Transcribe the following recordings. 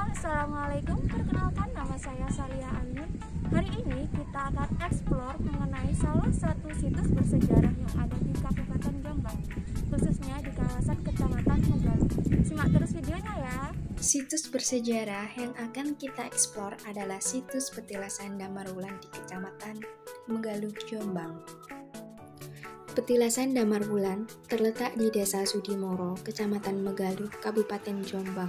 Assalamualaikum. Perkenalkan, nama saya Salia Amin. Hari ini kita akan eksplor mengenai salah satu situs bersejarah yang ada di Kabupaten Jombang, khususnya di kawasan Kecamatan Megalu. Simak terus videonya ya. Situs bersejarah yang akan kita eksplor adalah situs Petilasan Damarwulan di Kecamatan Megalu, Jombang. Petilasan Damarwulan terletak di Desa Sudimoro, Kecamatan Megalu, Kabupaten Jombang.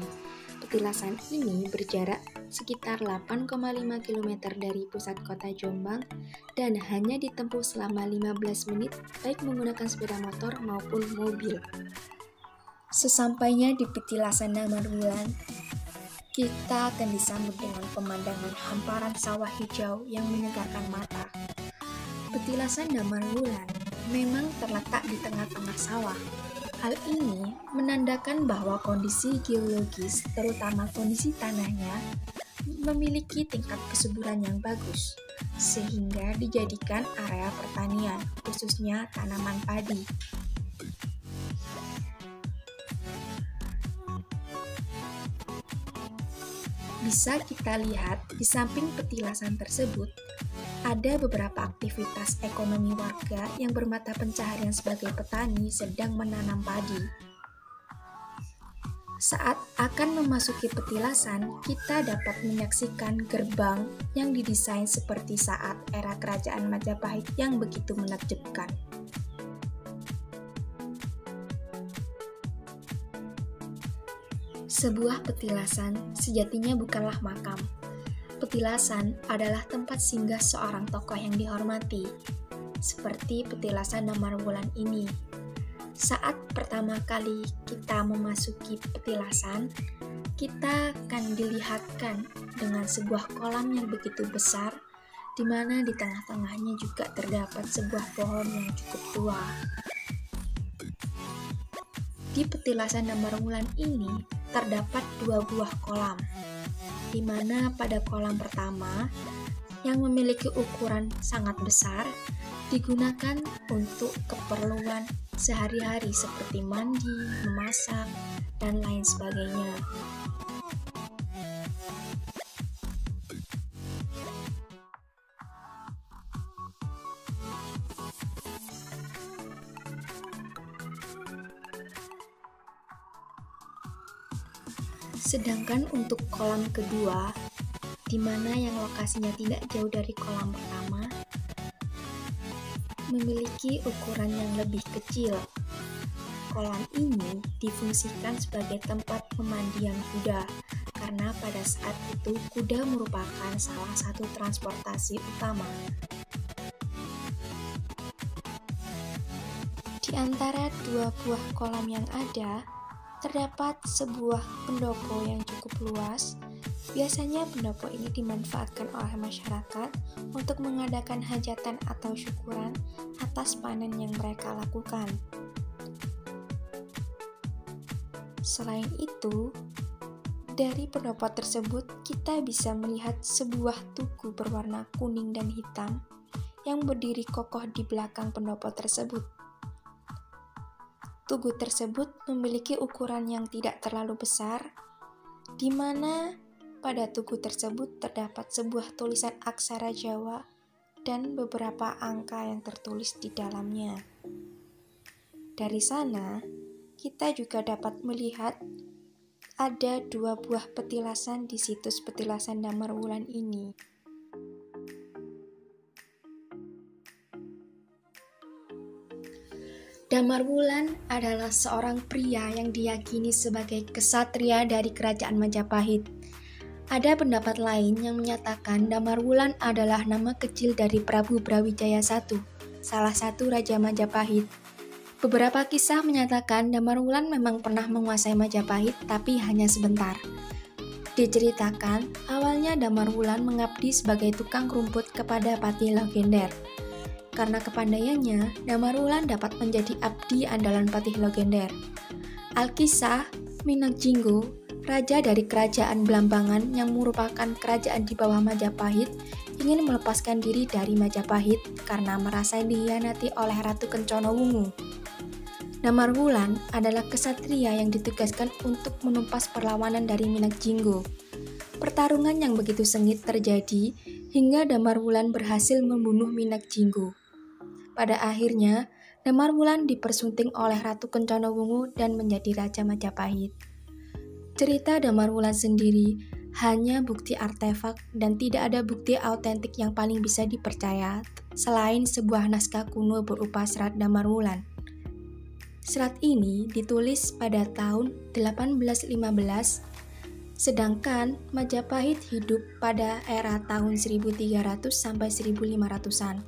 Petilasan ini berjarak sekitar 8,5 km dari pusat kota Jombang dan hanya ditempuh selama 15 menit baik menggunakan sepeda motor maupun mobil. Sesampainya di Petilasan Damarwulan, kita akan disambut dengan pemandangan hamparan sawah hijau yang menyegarkan mata. Petilasan Damarwulan memang terletak di tengah-tengah sawah. Hal ini menandakan bahwa kondisi geologis, terutama kondisi tanahnya, memiliki tingkat kesuburan yang bagus, sehingga dijadikan area pertanian, khususnya tanaman padi. Bisa kita lihat di samping petilasan tersebut, ada beberapa aktivitas ekonomi warga yang bermata pencaharian sebagai petani sedang menanam padi. Saat akan memasuki petilasan, kita dapat menyaksikan gerbang yang didesain seperti saat era Kerajaan Majapahit yang begitu menakjubkan. Sebuah petilasan sejatinya bukanlah makam. Petilasan adalah tempat singgah seorang tokoh yang dihormati, seperti Petilasan Damarwulan ini. Saat pertama kali kita memasuki petilasan, kita akan dilihatkan dengan sebuah kolam yang begitu besar, di mana di tengah-tengahnya juga terdapat sebuah pohon yang cukup tua. Di Petilasan Damarwulan ini terdapat 2 buah kolam, di mana pada kolam pertama yang memiliki ukuran sangat besar digunakan untuk keperluan sehari-hari seperti mandi, memasak, dan lain sebagainya. Sedangkan untuk kolam kedua, di mana yang lokasinya tidak jauh dari kolam pertama, memiliki ukuran yang lebih kecil. Kolam ini difungsikan sebagai tempat pemandian kuda, karena pada saat itu kuda merupakan salah satu transportasi utama. Di antara 2 buah kolam yang ada, terdapat sebuah pendopo yang cukup luas. Biasanya pendopo ini dimanfaatkan oleh masyarakat untuk mengadakan hajatan atau syukuran atas panen yang mereka lakukan. Selain itu, dari pendopo tersebut kita bisa melihat sebuah tugu berwarna kuning dan hitam yang berdiri kokoh di belakang pendopo tersebut. Tugu tersebut memiliki ukuran yang tidak terlalu besar, di mana pada tugu tersebut terdapat sebuah tulisan aksara Jawa dan beberapa angka yang tertulis di dalamnya. Dari sana, kita juga dapat melihat ada 2 buah petilasan di situs Petilasan Damarwulan ini. Damarwulan adalah seorang pria yang diyakini sebagai kesatria dari Kerajaan Majapahit. Ada pendapat lain yang menyatakan Damarwulan adalah nama kecil dari Prabu Brawijaya I, salah satu Raja Majapahit. Beberapa kisah menyatakan Damarwulan memang pernah menguasai Majapahit, tapi hanya sebentar. Diceritakan, awalnya Damarwulan mengabdi sebagai tukang rumput kepada Patih Logender. Karena kepandaiannya, Damarwulan dapat menjadi abdi andalan Patih Logender. Alkisah, Minakjinggo, raja dari kerajaan Blambangan yang merupakan kerajaan di bawah Majapahit, ingin melepaskan diri dari Majapahit karena merasa dihianati oleh Ratu Kencana Wungu. Damarwulan adalah kesatria yang ditugaskan untuk menumpas perlawanan dari Minakjinggo. Pertarungan yang begitu sengit terjadi hingga Damarwulan berhasil membunuh Minak Jinggo. Pada akhirnya, Damarwulan dipersunting oleh Ratu Kencono dan menjadi Raja Majapahit. Cerita Damarwulan sendiri hanya bukti artefak dan tidak ada bukti autentik yang paling bisa dipercaya selain sebuah naskah kuno berupa Serat Damarwulan. Serat ini ditulis pada tahun 1815, sedangkan Majapahit hidup pada era tahun 1300 sampai 1500-an.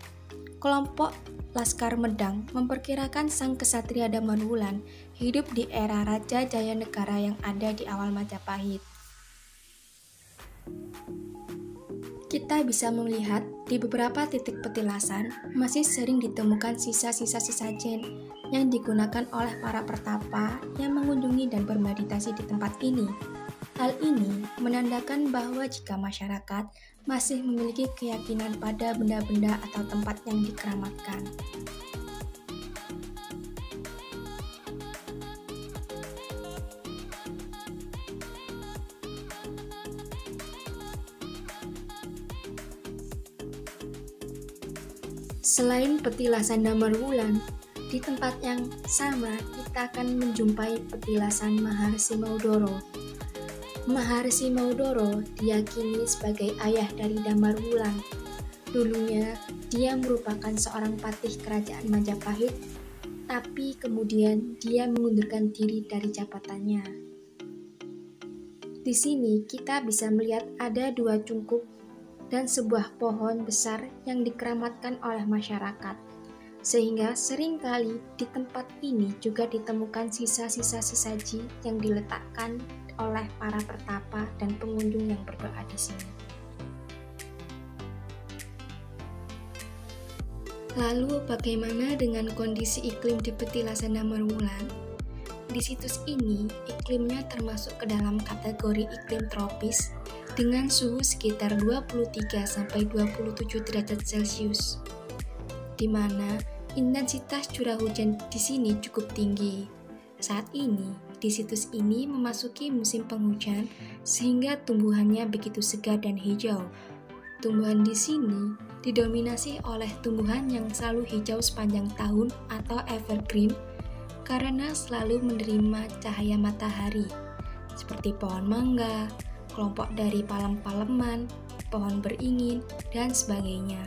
Kelompok Laskar Medang memperkirakan sang kesatria Damarwulan hidup di era Raja Jayanegara yang ada di awal Majapahit. Kita bisa melihat di beberapa titik petilasan masih sering ditemukan sisa-sisa sesajen yang digunakan oleh para pertapa yang mengunjungi dan bermeditasi di tempat ini. Hal ini menandakan bahwa jika masyarakat masih memiliki keyakinan pada benda-benda atau tempat yang dikeramatkan. Selain petilasan Damarwulan, di tempat yang sama kita akan menjumpai petilasan Maharsi Maudoro. Maharsi Maudoro diyakini sebagai ayah dari Damarwulan. Dulunya, dia merupakan seorang patih kerajaan Majapahit, tapi kemudian dia mengundurkan diri dari jabatannya. Di sini kita bisa melihat ada dua cungkup dan sebuah pohon besar yang dikeramatkan oleh masyarakat, sehingga seringkali di tempat ini juga ditemukan sisa-sisa sesaji yang diletakkan oleh para pertapa dan pengunjung yang berdoa di sini. Lalu bagaimana dengan kondisi iklim di petilasan Damarwulan? Di situs ini, iklimnya termasuk ke dalam kategori iklim tropis dengan suhu sekitar 23-27 derajat Celcius, di mana intensitas curah hujan di sini cukup tinggi. Saat ini, di situs ini memasuki musim penghujan sehingga tumbuhannya begitu segar dan hijau. Tumbuhan di sini didominasi oleh tumbuhan yang selalu hijau sepanjang tahun atau evergreen karena selalu menerima cahaya matahari, seperti pohon mangga, kelompok dari palem-paleman, pohon beringin, dan sebagainya.